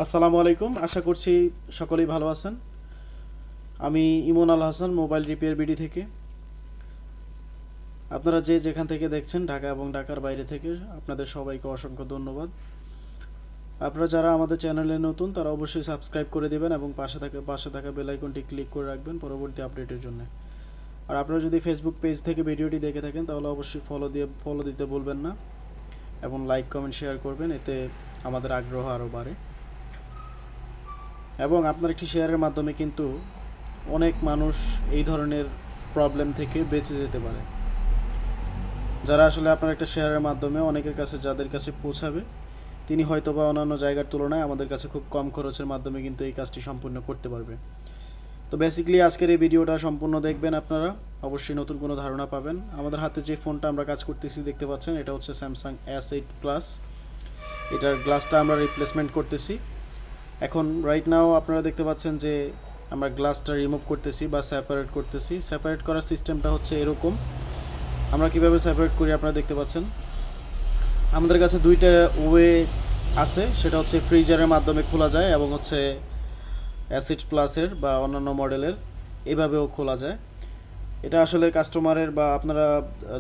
আসসালামু আলাইকুম, আশা করছি সকলেই ভালো আছেন। আমি ইমন Al Hasan, mobile repair BD থেকে। আপনারা যে যেখান থেকে দেখছেন, ঢাকা এবং ঢাকার বাইরে থেকে, আপনাদের সবাইকে অসংখ্য ধন্যবাদ। আপনারা যারা আমাদের চ্যানেলে নতুন তারা অবশ্যই সাবস্ক্রাইব করে দেবেন এবং পাশে থাকা বেল আইকনটি ক্লিক করে রাখবেন পরবর্তী আপডেটের জন্য। আর আপনারা যদি ফেসবুক পেজ থেকে ভিডিওটি দেখে থাকেন তাহলে অবশ্যই ফলো দিতে ভুলবেন না এবং লাইক কমেন্ট শেয়ার করবেন, এতে আমাদের আগ্রহ আরও বাড়ে। এবং আপনার একটি শেয়ারের মাধ্যমে কিন্তু অনেক মানুষ এই ধরনের প্রবলেম থেকে বেঁচে যেতে পারে। যারা আসলে আপনার একটা শেয়ারের মাধ্যমে অনেকের কাছে যাদের কাছে পৌঁছাবে, তিনি হয়তোবা অন্যান্য জায়গার তুলনায় আমাদের কাছে খুব কম খরচের মাধ্যমে কিন্তু এই কাজটি সম্পূর্ণ করতে পারবে। তো বেসিক্যালি আজকের এই ভিডিওটা সম্পূর্ণ দেখবেন, আপনারা অবশ্যই নতুন কোনো ধারণা পাবেন। আমাদের হাতে যে ফোনটা আমরা কাজ করতেছি দেখতে পাচ্ছেন, এটা হচ্ছে স্যামসাং S8 প্লাস। এটার গ্লাসটা আমরা রিপ্লেসমেন্ট করতেছি। এখন রাইট নাও আপনারা দেখতে পাচ্ছেন যে আমরা গ্লাসটা রিমুভ করতেছি বা সেপারেট করতেছি। সেপারেট করার সিস্টেমটা হচ্ছে এরকম। আমরা কিভাবে সেপারেট করি আপনারা দেখতে পাচ্ছেন। আমাদের কাছে দুইটা ওয়ে আছে, সেটা হচ্ছে ফ্রিজারের মাধ্যমে খোলা যায় এবং হচ্ছে S8 প্লাসের বা অন্যান্য মডেলের এভাবেও খোলা যায়। এটা আসলে কাস্টমারের বা আপনারা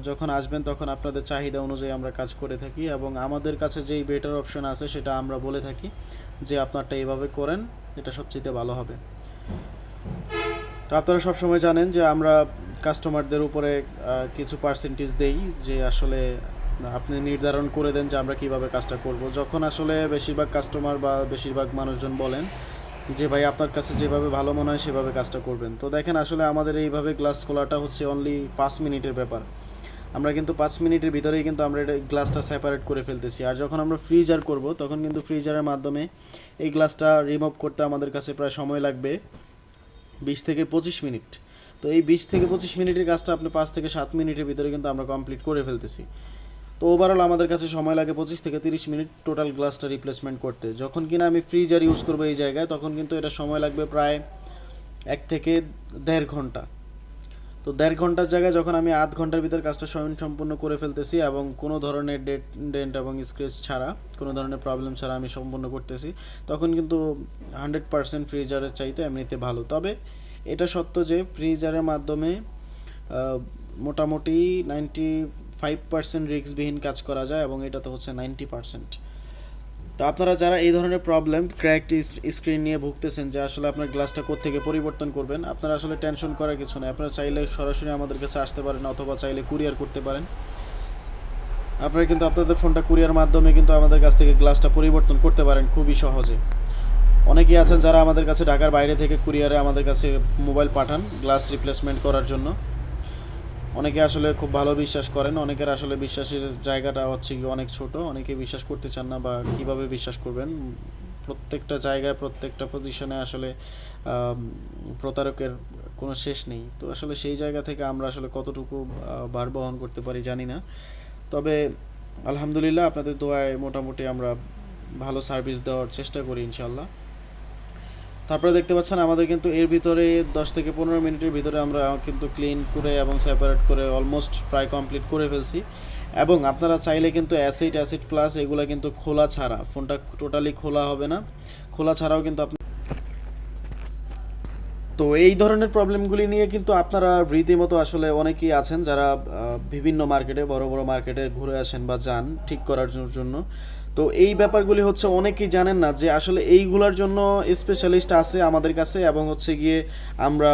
যখন আসবেন তখন আপনাদের চাহিদা অনুযায়ী আমরা কাজ করে থাকি এবং আমাদের কাছে যেই বেটার অপশন আছে সেটা আমরা বলে থাকি যে আপনারটা এইভাবে করেন, এটা সবচেয়ে ভালো হবে। তো আপনারা সবসময় জানেন যে আমরা কাস্টমারদের উপরে কিছু পার্সেন্টেজ দেই, যে আসলে আপনি নির্ধারণ করে দেন যে আমরা কিভাবে কাজটা করব। যখন আসলে বেশিরভাগ কাস্টমার বা বেশিরভাগ মানুষজন বলেন যে ভাই আপনার কাছে যেভাবে ভালো মনে হয় সেভাবে কাজটা করবেন, তো দেখেন আসলে আমাদের এইভাবে গ্লাস খোলাটা হচ্ছে অনলি 5 মিনিটের ব্যাপার। আমরা কিন্তু 5 মিনিটের ভিতরেই কিন্তু আমরা এটা গ্লাসটা সেপারেট করে ফেলতেছি। আর যখন আমরা ফ্রিজার করব তখন কিন্তু ফ্রিজারের মাধ্যমে এই গ্লাসটা রিমুভ করতে আমাদের কাছে প্রায় সময় লাগবে 20 থেকে 25 মিনিট। তো এই 20 থেকে 25 মিনিটের কাজটা আপনি 5 থেকে 7 মিনিটের ভিতরে কিন্তু আমরা কমপ্লিট করে ফেলতেছি। তো ওভারঅল আমাদের কাছে সময় লাগে 25 থেকে 30 মিনিট টোটাল গ্লাসটা রিপ্লেসমেন্ট করতে। যখন কিনা আমি ফ্রিজার ইউজ করবো এই জায়গায়, তখন কিন্তু এটা সময় লাগবে প্রায় 1 থেকে 1.5 ঘন্টা। তো 1.5 ঘন্টার জায়গায় যখন আমি আধ ঘন্টার ভিতর কাজটা সম্পূর্ণ করে ফেলতেছি এবং কোনো ধরনের ডেন্ট এবং স্ক্র্যাচ ছাড়া, কোনো ধরনের প্রবলেম ছাড়া আমি সম্পূর্ণ করতেছি, তখন কিন্তু 100% ফ্রিজারের চাইতে এমনিতে ভালো। তবে এটা সত্য যে ফ্রিজারের মাধ্যমে মোটামুটি 95% রিস্কবিহীন কাজ করা যায় এবং এটা তো হচ্ছে 90%। তো আপনারা যারা এই ধরনের প্রবলেম ক্র্যাকড স্ক্রিন নিয়ে ভুগতেছেন যে আসলে আপনার গ্লাসটা কোত্থেকে পরিবর্তন করবেন, আপনারা আসলে টেনশন করার কিছু নেই। আপনারা চাইলে সরাসরি আমাদের কাছে আসতে পারেন অথবা চাইলে কুরিয়ার করতে পারেন। আপনারা কিন্তু আপনাদের ফোনটা কুরিয়ার মাধ্যমে কিন্তু আমাদের কাছ থেকে গ্লাসটা পরিবর্তন করতে পারেন খুবই সহজে। অনেকেই আছেন যারা আমাদের কাছে ঢাকার বাইরে থেকে কুরিয়ারে আমাদের কাছে মোবাইল পাঠান গ্লাস রিপ্লেসমেন্ট করার জন্য। অনেকে আসলে খুব ভালো বিশ্বাস করেন, অনেকের আসলে বিশ্বাসের জায়গাটা হচ্ছে কি অনেক ছোট, অনেকে বিশ্বাস করতে চান না বা কিভাবে বিশ্বাস করবেন। প্রত্যেকটা জায়গায় প্রত্যেকটা পজিশনে আসলে প্রতারকের কোনো শেষ নেই। তো আসলে সেই জায়গা থেকে আমরা আসলে কতটুকু ভার বহন করতে পারি জানি না। তবে আলহামদুলিল্লাহ আপনাদের দোয়ায় মোটামুটি আমরা ভালো সার্ভিস দেওয়ার চেষ্টা করি ইনশাল্লাহ। তারপরে দেখতে পাচ্ছেন আমাদের কিন্তু এর ভিতরে 10 থেকে 15 মিনিটের ভিতরে আমরা কিন্তু ক্লিন করে এবং সেপারেট করে অলমোস্ট প্রায় কমপ্লিট করে ফেলছি। এবং আপনারা চাইলে কিন্তু S8 প্লাস এগুলো কিন্তু খোলা ছাড়া, ফোনটা টোটালি খোলা হবে না, খোলা ছাড়াও কিন্তু আপনি, তো এই ধরনের প্রবলেমগুলি নিয়ে কিন্তু আপনারা রীতিমতো আসলে অনেকেই আছেন যারা বিভিন্ন মার্কেটে, বড় বড় মার্কেটে ঘুরে আসেন বা যান ঠিক করার জন্য। তো এই ব্যাপারগুলি হচ্ছে অনেকেই জানেন না যে আসলে এইগুলোর জন্য স্পেশালিস্ট আছে আমাদের কাছে এবং হচ্ছে গিয়ে আমরা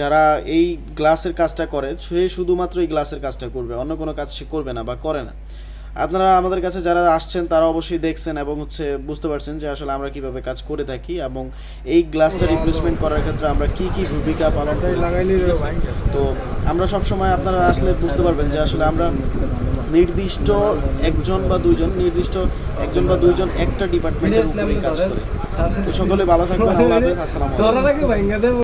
যারা এই গ্লাসের কাজটা করে সে শুধুমাত্র এই গ্লাসের কাজটা করবে, অন্য কোনো কাজ সে করবে না বা করে না। আপনারা আমাদের কাছে যারা আসছেন তারা অবশ্যই দেখছেন এবং হচ্ছে বুঝতে পারছেন যে আসলে আমরা কিভাবে কাজ করে থাকি এবং এই গ্লাসটা রিপ্লেসমেন্ট করার ক্ষেত্রে আমরা কি কি ভূমিকা পালন করি। তো আমরা সব সময় আপনারা আসলে বুঝতে পারবেন যে আসলে আমরা নির্দিষ্ট একজন বা দুইজন একটা ডিপার্টমেন্টের উপরে কাজ করি। তো সকলে ভালো থাকবেন। আল্লাহ হাফেজ। আসসালামু আলাইকুম।